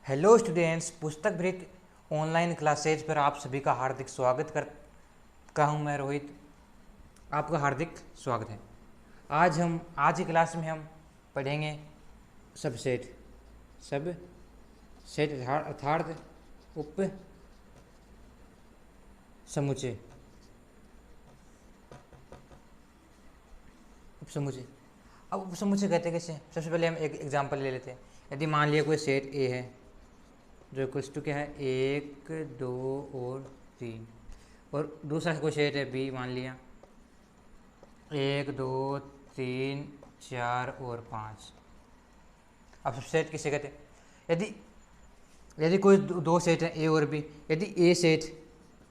Hello students, पुस्तक भ्रमित online classes पर आप सभी का हार्दिक स्वागत करता हूँ। मैं रोहित, आपका हार्दिक स्वागत है। आज की क्लास में हम पढ़ेंगे सबसेट अर्थात उप समुच्चय। अब उप समुच्चय कहते हैं कैसे? सबसे पहले हम एक एग्जांपल ले लेते हैं। यदि मान लिया कोई सेट ए है जो इक्वल्स टू क्या है, 1, 2 और 3, और दूसरा कोई सेट है बी, मान लिया 1, 2, 3, 4 और 5। अब सबसेट किसे कहते हैं? यदि यदि कोई दो सेट है ए और बी, यदि ए सेट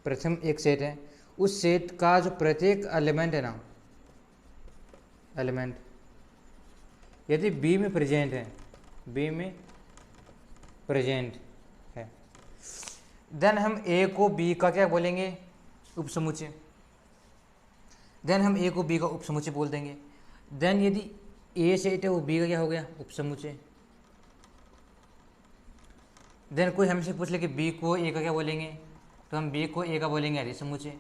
प्रथम एक सेट है, उस सेट का जो प्रत्येक एलिमेंट है ना, एलिमेंट यदि बी में प्रेजेंट है, बी में प्रेजेंट है, देन हम ए को बी का क्या बोलेंगे? उपसमुच्चय। देन हम ए को बी का उपसमुच्चय बोल देंगे। देन यदि ए सेट है वो बी का क्या हो गया? उपसमुच्चय। देन कोई हमसे पूछ ले कि बी को ए का क्या बोलेंगे, तो हम बी को ए का बोलेंगे अधिसमुच्चय।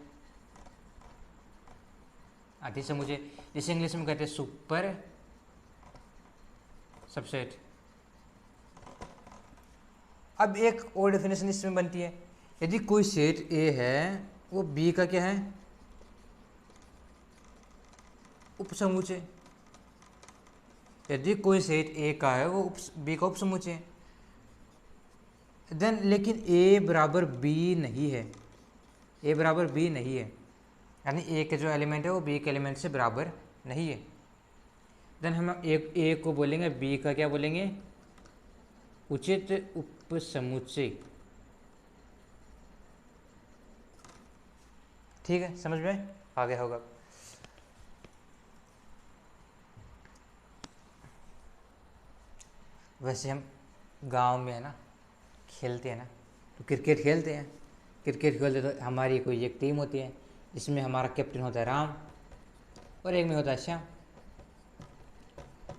अधिसमुच्चय जिसे इंग्लिश में कहते हैं सुपर सबसेट। अब एक और डेफिनेशन इसमें बनती है, यदि कोई सेट ए है वो बी का क्या है? उपसमुच्चय। यदि कोई सेट ए का है वो बी का उपसमुच्चय। देन लेकिन ए बराबर बी नहीं है, ए बराबर बी नहीं है, यानी ए के जो एलिमेंट है वो बी के एलिमेंट से बराबर नहीं है। देन हम ए को बोलेंगे बी का क्या बोलेंगे? उचित उपसमुच्चय। ठीक है, समझ में आ गया होगा। वैसे हम गांव में है ना खेलते हैं ना, तो क्रिकेट खेलते हैं। क्रिकेट खेलते तो हमारी कोई एक टीम होती है, जिसमें हमारा कैप्टन होता है राम और एक में होता है श्याम।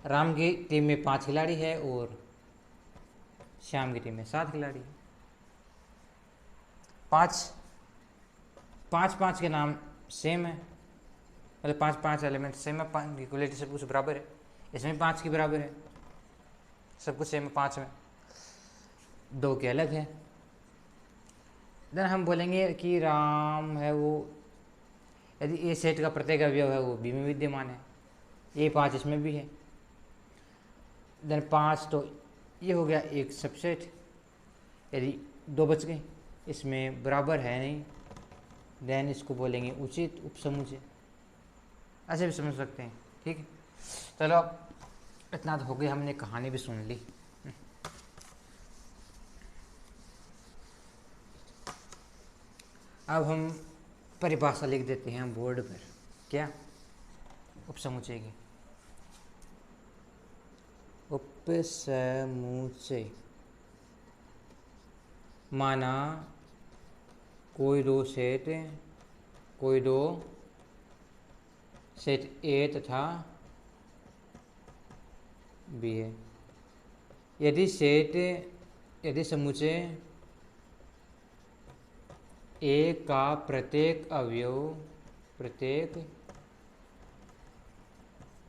राम की टीम में 5 खिलाड़ी है और श्याम की टीम में 7 खिलाड़ी है। 5 के नाम सेम है, मतलब 5 एलिमेंट सेम है, 5 की क्वालिटी सब कुछ बराबर है। इसमें 5 की बराबर है, सब कुछ सेम है 5 में, 2 के अलग है। देन हम बोलेंगे कि राम है वो, यदि ए सेट का प्रत्येक अवयव है वो बी में विद्यमान है, ए 5 इसमें भी है। देन 5 तो ये हो गया एक सबसेट। यदि 2 बच गए, इसमें बराबर है नहीं, देन इसको बोलेंगे उचित उपसमुच्चय। ऐसे भी समझ सकते हैं। ठीक है, चलो इतना तो हो गया, हमने कहानी भी सुन ली। अब हम परिभाषा लिख देते हैं बोर्ड पर। क्या? उपसमुच्चय की। उपसमुच्चय माना कोई दो सेट ए तथा बी है। यदि समुच्चय ए का प्रत्येक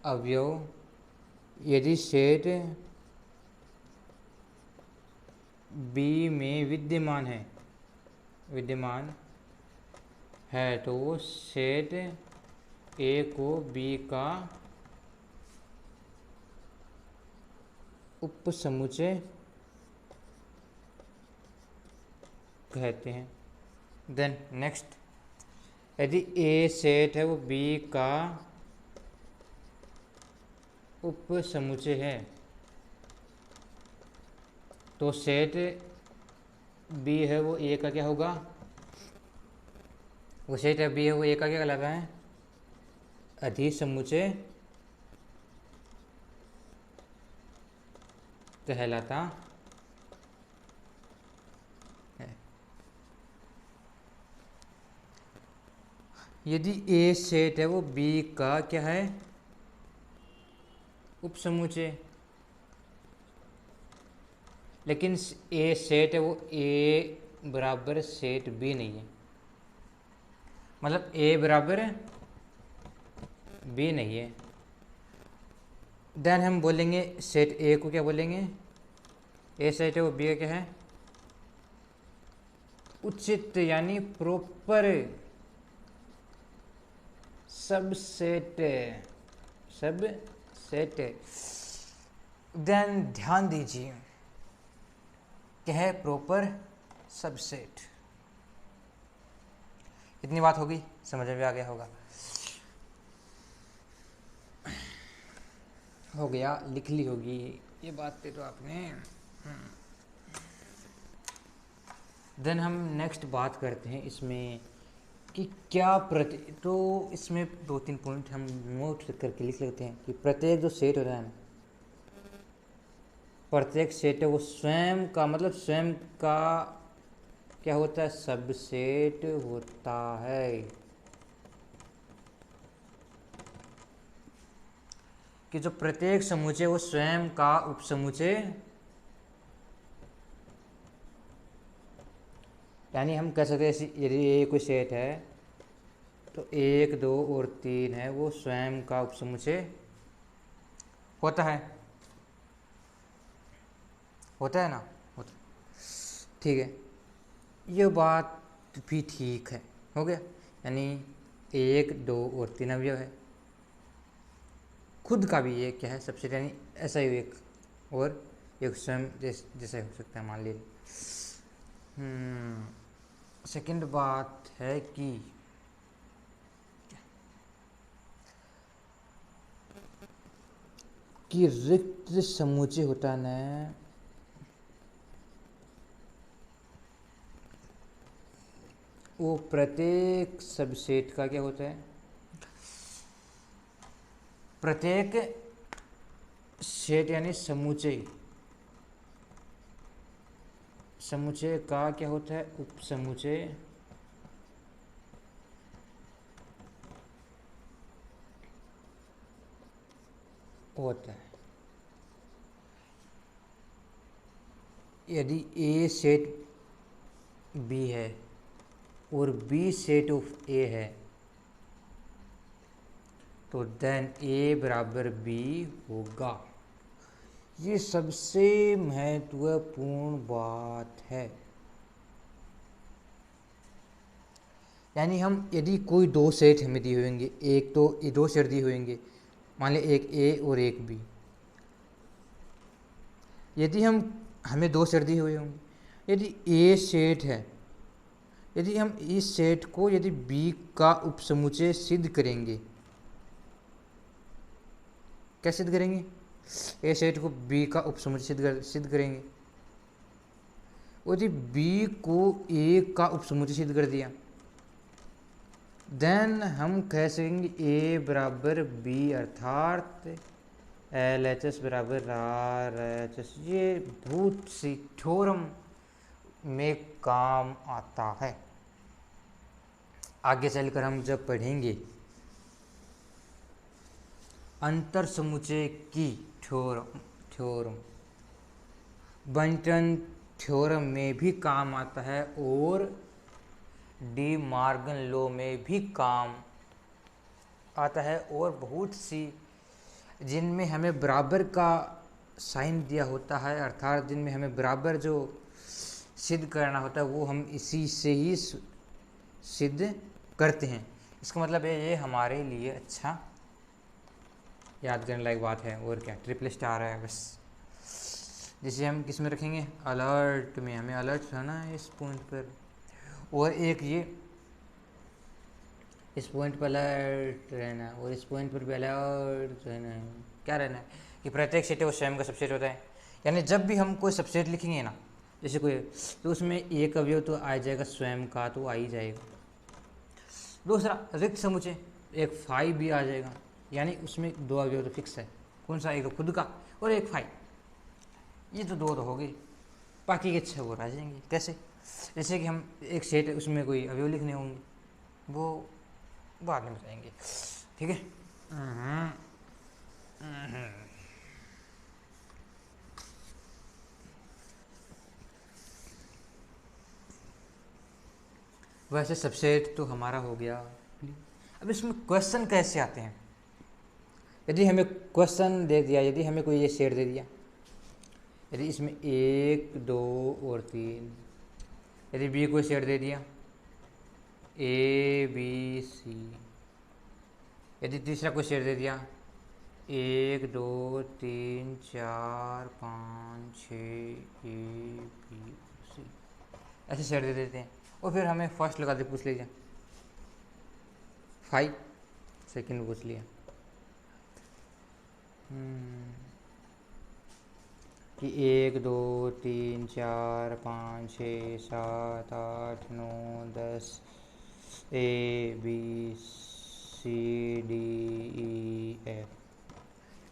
अवयव यदि सेट बी में विद्यमान है तो वो सेट ए को बी का उपसमुच्चय कहते हैं। देन नेक्स्ट, यदि ए सेट है वो बी का उपसमुच्चय है, तो सेट बी है वो ए का क्या होगा? वो सेट है बी है वो ए का क्या कहलाता है? अधिसमुच्चय कहलाता है। यदि ए सेट है वो बी का क्या है? उपसमुच्चय। लेकिन ए सेट है वो ए बराबर सेट बी नहीं है, मतलब ए बराबर बी नहीं है। देन हम बोलेंगे सेट ए को क्या बोलेंगे, ए सेट है वो बी का क्या है, उचित यानी प्रॉपर सबसेट, सबसेट। देन ध्यान दीजिए क्या है, प्रॉपर सबसेट। इतनी बात होगी, समझ में आ गया होगा, हो गया, लिख ली होगी ये बातें तो आपने। देन हम नेक्स्ट बात करते हैं इसमें कि क्या तो इसमें 2-3 पॉइंट हम नोट करके लिख लेते हैं कि प्रत्येक जो सेट होता है ना, प्रत्येक सेट है वो स्वयं का, मतलब स्वयं का क्या होता है, सबसेट होता है। कि जो प्रत्येक समुच्चय वो स्वयं का उपसमुच्चय, यानी हम कह सकते हैं यदि ये कोई सेट है तो 1, 2 और 3 है वो स्वयं का उपसमुच्चय होता है, होता है ना, होता। ठीक है, ये बात भी ठीक है, हो गया। यानी 1, 2 और 3 अवयव है, खुद का भी ये क्या है सबसेट, यानी ऐसा ही एक और एक स्वयं जैसे हो सकता है, मान लीजिए। सेकंड बात है कि रिक्त समुच्चय होता है ना, वो प्रत्येक सबसेट का क्या होता है, प्रत्येक सेट यानी समुच्चय, समुच्चय का क्या होता है, उपसमुच्चय होता है। यदि ए सेट बी है और बी सेट ऑफ ए है तो देन ए बराबर बी होगा। ये सबसे महत्वपूर्ण बात है। यानी हम यदि कोई दो सेट हमें दिए होंगे, एक तो ये दो सेट दिए होंगे, मान लें एक ए और एक बी, यदि हमें दो सेट दिए हुए होंगे, यदि ए सेट है, यदि हम इस सेट को यदि बी का उपसमुच्चय सिद्ध करेंगे, क्या सिद्ध करेंगे, ए सेट को बी का उपसमुच्चय सिद्ध करेंगे, यदि बी को ए का उपसमुच्चय सिद्ध कर दिया, देन हम कह सकेंगे ए बराबर बी, अर्थात एल एच एस बराबर आर एच एस। ये बहुत सी थ्योरम में काम आता है। आगे चलकर हम जब पढ़ेंगे अंतर समुच्चय की थ्योरम बंटन थ्योरम में भी काम आता है और डी मॉर्गन लॉ में भी काम आता है, और बहुत सी जिनमें हमें बराबर का साइन दिया होता है, अर्थात जिनमें हमें बराबर जो सिद्ध करना होता है वो हम इसी से ही सिद्ध करते हैं। इसका मतलब है ये हमारे लिए अच्छा याद करने लायक बात है। और क्या, ट्रिपल स्टार है बस, जिसे हम किस में रखेंगे, अलर्ट में, हमें अलर्ट रहना है इस पॉइंट पर। और एक ये इस पॉइंट पर अलर्ट रहना और इस पॉइंट पर भी अलर्ट रहना है। क्या रहना है कि प्रत्येक सेट है वो स्वयं का सबसेट होता है। यानी जब भी हम कोई सबसेट लिखेंगे ना, जैसे कोई, तो उसमें एक अवयव तो आ जाएगा स्वयं का, तो आ ही जाएगा। दूसरा रिक्त समुच्चय, एक फाई भी आ जाएगा, यानी उसमें दो अवयव तो फिक्स है। कौन सा, एक खुद का और एक फाई, ये तो दो तो हो गई, बाकी के 6 और आ जाएंगे। कैसे, जैसे कि हम एक सेट है उसमें कोई अवयव लिखने होंगे, वो बाद में बताएंगे, ठीक है। वैसे सबसेट तो हमारा हो गया। अब इसमें क्वेश्चन कैसे आते हैं? यदि हमें क्वेश्चन दे दिया, यदि हमें कोई ये सेट दे दिया, यदि इसमें 1 2 और 3, यदि बी को सेट दे दिया ABC, यदि तीसरा को सेट दे दिया 1 2 3 4 5 6 ABC, ऐसे सेट दे देते हैं और फिर हमें फर्स्ट लगा दे पूछ लीजिए 5, सेकंड पूछ लिया कि 1 2 3 4 5 6 7 8 9 10 ABCDEF,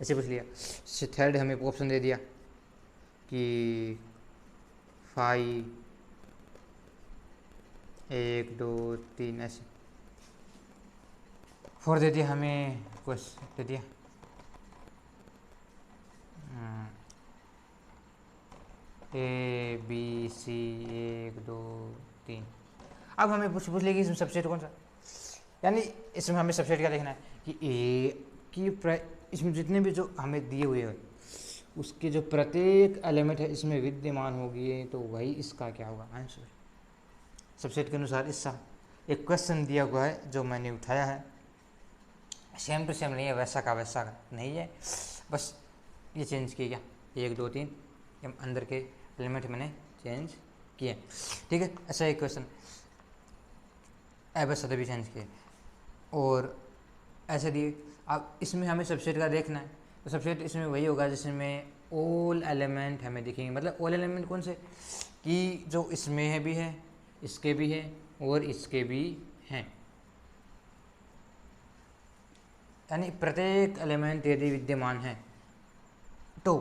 ऐसे पूछ लिया। थर्ड हमें ऑप्शन दे दिया कि 5 1 2 3, ऐसे। फोर दे दिया हमें, क्वेश्चन दे दिया ABC 1 2 3। अब हमें पूछ लेगी इसमें सबसेट कौन सा, यानी इसमें हमें सबसेट क्या देखना है कि इसमें जितने भी जो हमें दिए हुए हैं उसके जो प्रत्येक एलिमेंट है इसमें विद्यमान होगी, तो वही इसका क्या होगा आंसर। सबसेट के अनुसार इसका एक क्वेश्चन दिया हुआ है जो मैंने उठाया है, सेम टू सेम नहीं है, वैसा का वैसा नहीं है, बस ये चेंज किया गया 1 2 3, अंदर के एलिमेंट मैंने चेंज किए, ठीक है। ऐसा एक क्वेश्चन बस भी चेंज किए और ऐसे दिए। अब इसमें हमें सबसेट का देखना है, तो सबसेट इसमें वही होगा जिसमें ऑल एलिमेंट हमें दिखेंगे। मतलब ऑल एलिमेंट कौन से, कि जो इसमें है भी है, इसके भी है और इसके भी हैं, यानी प्रत्येक एलिमेंट यदि विद्यमान है तो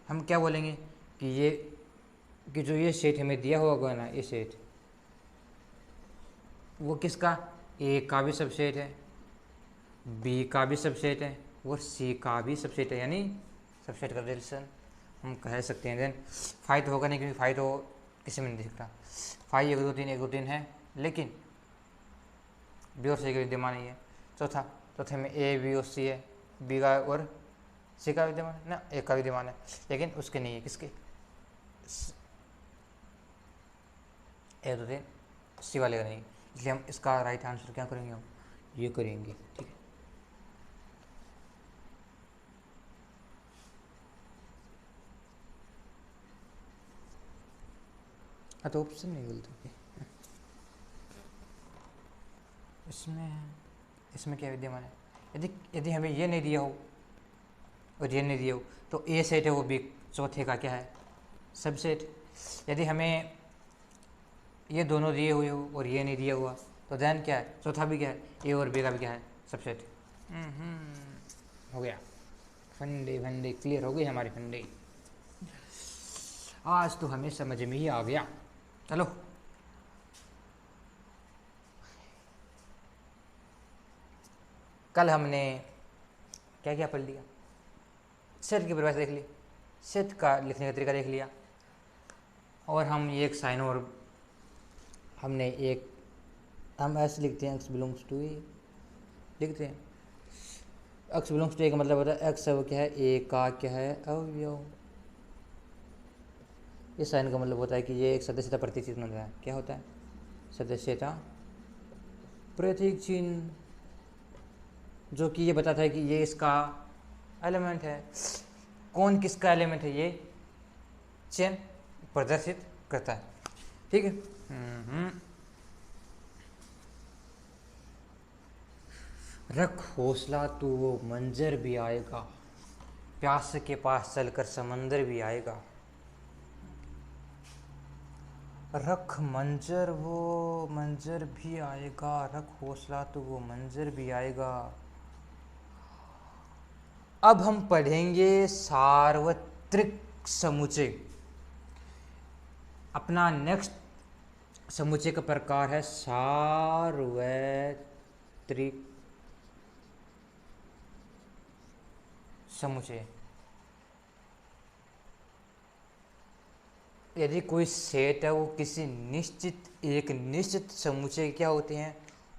हम क्या बोलेंगे कि जो ये सेट हमें दिया होगा ना, ये सेट वो किसका, ए का भी सबसेट है, बी का भी सबसेट है और सी का भी सबसेट है, यानी सबसेट का रिलेशन हम कह सकते हैं। देन फाइव तो होगा नहीं क्योंकि फाइव तो किसी में नहीं दिख रहा, 5 1 2 3 1 2 3 है, लेकिन बी और सी का विद्यमान नहीं है। चौथे में ए बी और सी है, बी का और सी का विद्यमान है ना, ए का विद्यमान है, लेकिन उसके नहीं है, किसके, 1 2 3 सी वाले का नहीं, इसलिए हम इसका राइट आंसर क्या करेंगे, हम ये करेंगे, ठीक है। हाँ तो ऑप्शन नहीं बोलते इसमें क्या विद्यमान है, यदि हमें ये नहीं दिया हो और ये नहीं दिया हो तो ए सेट है वो बी चौथे का क्या है सबसेट। यदि हमें ये दोनों दिए हुए हो और ये नहीं दिया हुआ तो देन क्या है, चौथा भी क्या है, ए और बी का भी क्या है सबसेट। हो गया, फंडे क्लियर हो गई हमारी फंडे, आज तो हमें समझ में ही आ गया। चलो कल हमने क्या क्या पढ़ लिया, सेट की परिभाषा देख ली, सेट का लिखने का तरीका देख लिया, और हम एक साइन और हम ऐसे लिखते हैं एक्स बिलोंग्स टू ए, लिखते हैं एक्स बिलोंग्स टू ए का मतलब होता है एक्स वो क्या है, ए का क्या है अवयव। इस साइन का मतलब होता है कि ये एक सदस्यता प्रतीक चिन्ह होता है, क्या होता है सदस्यता प्रतीक चिन्ह, जो कि ये बताता है कि ये इसका एलिमेंट है। कौन किसका एलिमेंट है ये चिन्ह प्रदर्शित करता है, ठीक है। रख हौसला तो वो मंजर भी आएगा, प्यास के पास चलकर समंदर भी आएगा। रख मंजर वो मंजर भी आएगा, रख हौसला तो वो मंजर भी आएगा। अब हम पढ़ेंगे सार्वत्रिक समुच्चय। अपना नेक्स्ट समुच्चय का प्रकार है सार्वत्रिक समुच्चय। यदि कोई सेट है वो किसी निश्चित एक निश्चित समुच्चय क्या होते हैं,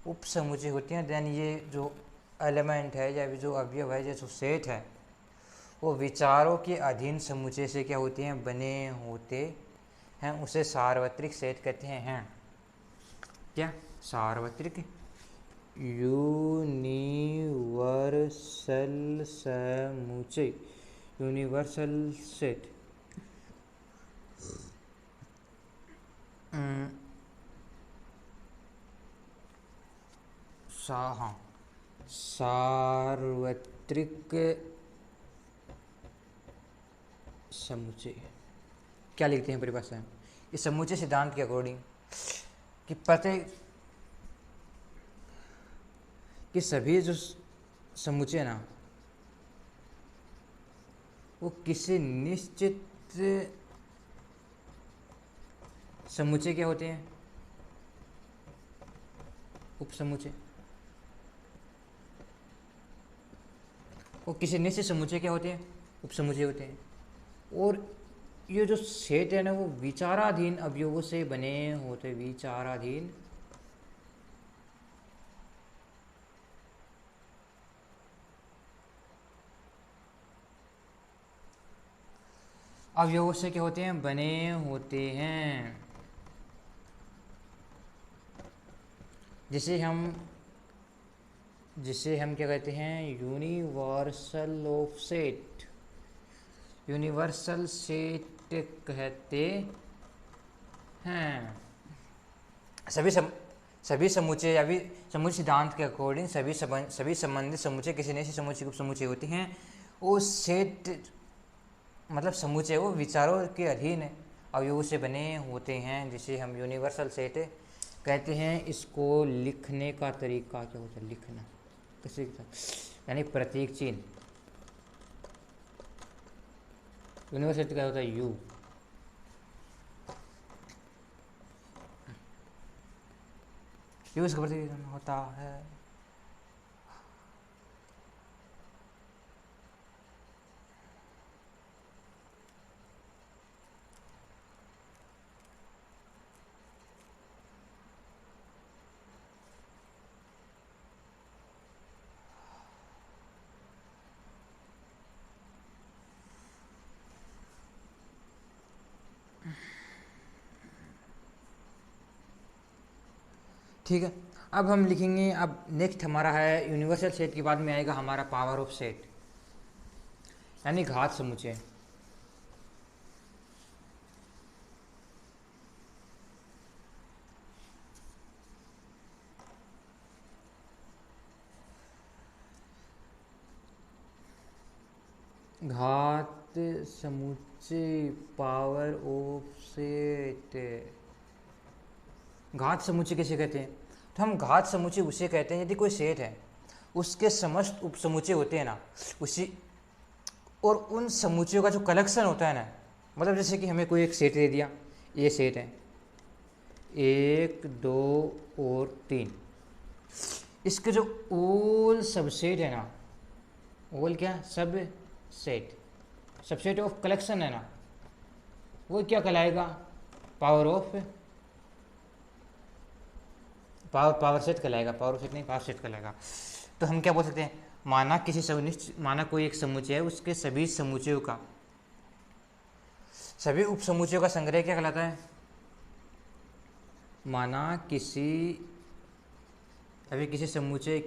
उप समुच्चय होते हैं, देन ये जो एलिमेंट है या जो अवयव है या जो सेट है वो विचारों के अधीन समुच्चय से क्या होते हैं, बने होते हैं, उसे सार्वत्रिक सेट कहते हैं। क्या सार्वत्रिक यूनिवर्सल समुच्चय, यूनिवर्सल सेट। हाँ, सार्वत्रिक समुच्चय क्या लिखते हैं परिभाषा में, इस समुच्चय सिद्धांत के अकॉर्डिंग कि प्रत्येक कि सभी जो समुच्चय ना वो किसी निश्चित समुच्चय क्या होते हैं, उपसमुच्चय। वो किसी निश्चित समुच्चय क्या होते हैं, उपसमुच्चय होते हैं। और ये जो सेट है ना वो विचाराधीन अवयवों से बने होते, विचाराधीन अवयवों से क्या होते हैं, बने होते हैं। जिसे हम क्या कहते हैं, universal of set, universal set कहते हैं। सभी समुच्चय या भी समुच्चय सिद्धांत के अकॉर्डिंग सभी संबंधित समुच्चय किसी न किसी समुच्चय उप समुच्चय होते हैं। वो सेट मतलब समुच्चय वो विचारों के अधीन अवयवों से बने होते हैं, जिसे हम यूनिवर्सल सेट कहते हैं। इसको लिखने का तरीका क्या होता है, लिखना किसी यानी प्रतीक चिन्ह। यूनिवर्सल सेट क्या होता है, यू। यू इसका प्रतीक होता है ठीक है। अब हम लिखेंगे, अब नेक्स्ट हमारा है यूनिवर्सल सेट के बाद में आएगा हमारा पावर ऑफ सेट यानी घात समुच्चय। घात समुच्चय पावर ऑफ सेट। घात समुच्चय किसे कहते हैं, तो हम घात समुच्चय उसे कहते हैं यदि कोई सेट है उसके समस्त उपसमुच्चय होते हैं ना उसी, और उन समुच्चयों का जो कलेक्शन होता है ना, मतलब जैसे कि हमें कोई एक सेट दे दिया, ये सेट है 1 2 और 3, इसके जो ओल सबसेट है ना, ओल क्या सब सेट, सबसेट ऑफ कलेक्शन है ना, वो क्या कहलाएगा, पावर सेट कहलाएगा, पावर सेट नहीं पावर सेट कहलाएगा। तो हम क्या बोल सकते हैं, माना कोई एक समुच्चय है, उसके सभी समुच्चयों का, सभी उप समुच्चयों का संग्रह क्या कहलाता है, माना किसी समुच्चय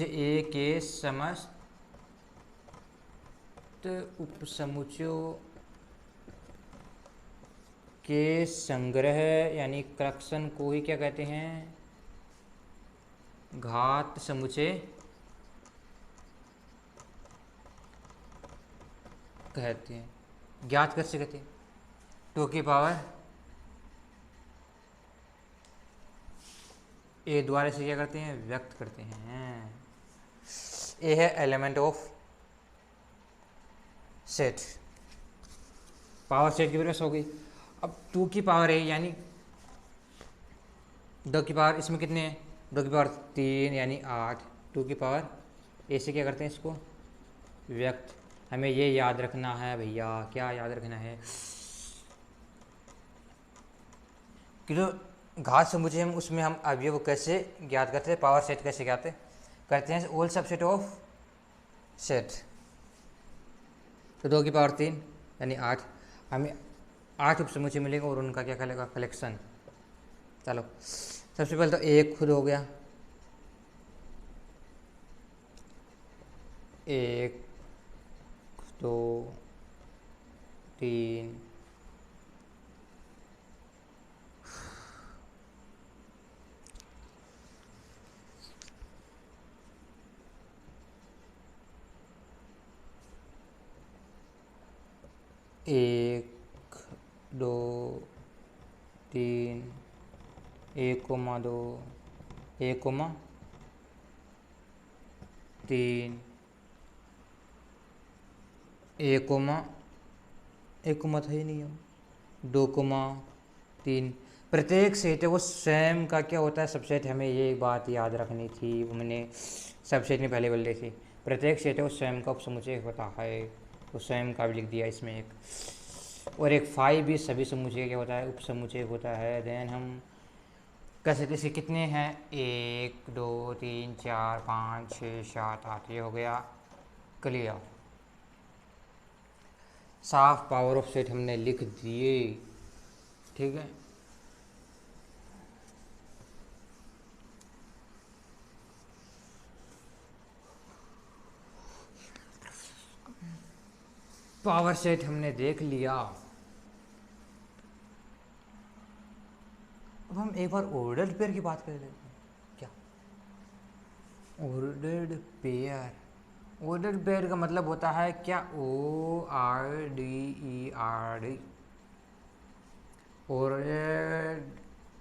ए के समस्त उप समुच्चयों के संग्रह यानी कलेक्शन को ही क्या कहते हैं, घात समुच्चय कहते हैं। ज्ञात कैसे कहते हैं, 2 की पावर ए द्वारा से क्या करते हैं, व्यक्त करते हैं। ए है element of set, power set की परिभाषा हो गई। अब 2 की पावर ए यानी 2 की पावर, इसमें कितने हैं, 2 की पावर 3 यानी 8, 2 की पावर ए से क्या करते हैं इसको व्यक्त। हमें ये याद रखना है भैया, क्या याद रखना है, कि जो घात समुच्चय हम उसमें हम अवयव कैसे ज्ञात करते हैं, पावर सेट कैसे ज्ञात करते हैं, ऑल सबसेट ऑफ सेट। तो 2 की पावर 3 यानी 8, हमें 8 उप समुच्चय मिलेंगे और उनका क्या कहलाएगा, कलेक्शन। चलो सबसे पहले तो एक खुद हो गया, 1 2 3 1 2 3 1,2 1,3 1 था ही नहीं, 2,3। प्रत्येक सेट है वो स्वयं का क्या होता है, सबसेट। हमें ये बात याद रखनी थी, वो मैंने सबसेट में पहले बोल रही थी। प्रत्येक सेट है वो स्वयं का उपसमुच्चय होता है, तो स्वयं का भी लिख दिया इसमें एक। और एक 5 भी सभी समुच्चय क्या होता है, उपसमुच्चय होता है। देन हम कह सकते हैं कितने हैं, 1 2 3 4 5 6 7 8, ये हो गया क्लियर। साफ पावर ऑफ सेट हमने लिख दिए, ठीक है। पावर सेट हमने देख लिया। अब हम एक बार ऑर्डर्ड पेयर की बात कर लेते हैं। क्या ऑर्डर्ड पेयर, ऑर्डर्ड पेयर का मतलब होता है क्या, ORDERD, ऑर्डर्ड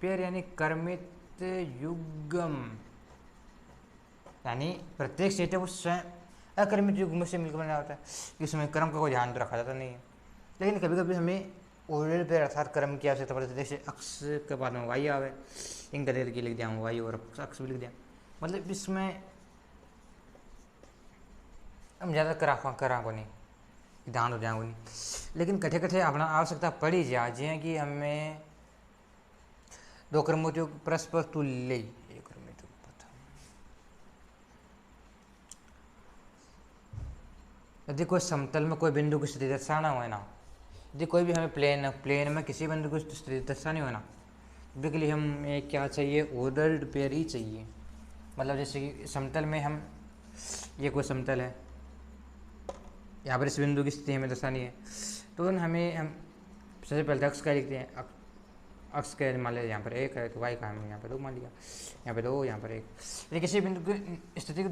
पेयर यानी क्रमित युग्म। यानी प्रत्येक सेट है वो स्वयं अक्रमित युग्म से मिलकर बना होता है, इसमें क्रम का कोई ध्यान तो रखा जाता नहीं है। लेकिन कभी कभी हमें ऑर्डर पेयर अर्थात क्रम की आवश्यकता पड़ती है। जैसे अक्ष के बाद में वाई आवे, इन गदेर की लिख दिया हूँ वाई और अक्ष भी लिख दिया। मतलब इसमें हम ज़्यादा करा को नहीं, ध्यान हो जाएंगे नहीं। लेकिन कठे कठे अपना आवश्यकता पड़ी जा, जियाँ कि हमें 2 क्रमों परस्पर तुल्य, यदि कोई समतल में कोई बिंदु की स्थिति दर्शाना हो ना, यदि कोई भी हमें प्लेन में किसी बिंदु की स्थिति दर्शानी हो ना, इसके लिए हमें क्या चाहिए, ऑर्डर्ड पेयर ही चाहिए। मतलब जैसे कि समतल में हम, ये कोई समतल है, यहाँ पर इस बिंदु की स्थिति हमें दर्शानी है, तो हमें हम सबसे पहले अक्ष का लिखते हैं। अक्ष का मान लिया यहाँ पर 1 है, तो वाई का हम यहाँ पर 2 मान लिया, यहाँ पर 2, यहाँ पर 1। किसी बिंदु की स्थिति